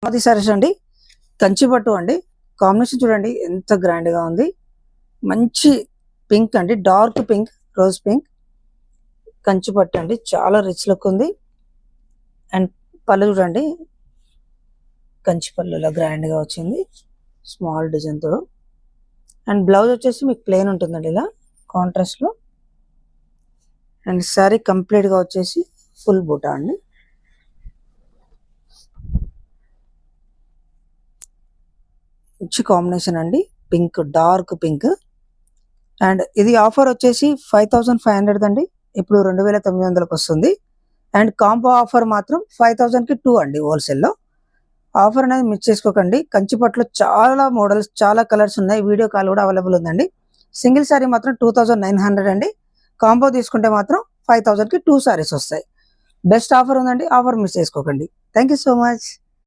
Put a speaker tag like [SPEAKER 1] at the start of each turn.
[SPEAKER 1] అది సారీస్ అండి, కంచి పట్టు అండి. కాంబినేషన్ చూడండి ఎంత గ్రాండ్ గా ఉంది. మంచి పింక్ అండి, dark pink, rose pink, Kanchi పట్టు అండి. చాలా రిచ్ లుక్ ఉంది. అండ్ పళ్ళు చూడండి, కంచి పళ్ళులో గ్రాండ్ గా వచ్చింది, స్మాల్ డిజైన్ తో. అండ్ బ్లౌజ్ వచ్చేసి మీకు ప్లెయిన్ ఉంటుందండి ఇలా కాంట్రాస్ట్ లో. అండ్ సారీ కంప్లీట్ గా వచ్చేసి ఫుల్ బూటా అండి. మంచి కాంబినేషన్ అండి, పింక్, డార్క్ పింక్. అండ్ ఇది ఆఫర్ వచ్చేసి 5500 అండి, ఇప్పుడు 2900కి వస్తుంది. అండ్ కాంబో ఆఫర్ మాత్రం 5000కి 2 అండి హోల్సేల్లో. ఆఫర్ అనేది మిస్ చేసుకోకండి. కంచిపట్లో చాలా మోడల్స్, చాలా కలర్స్ ఉన్నాయి. వీడియో కాల్ కూడా అవైలబుల్ ఉందండి. సింగిల్ శారీ మాత్రం 2900 అండి. కాంబో తీసుకుంటే మాత్రం 5000కి 2 శారీస్ వస్తాయి. బెస్ట్ ఆఫర్ ఉందండి, ఆఫర్ మిస్ చేసుకోకండి. Thank you so much.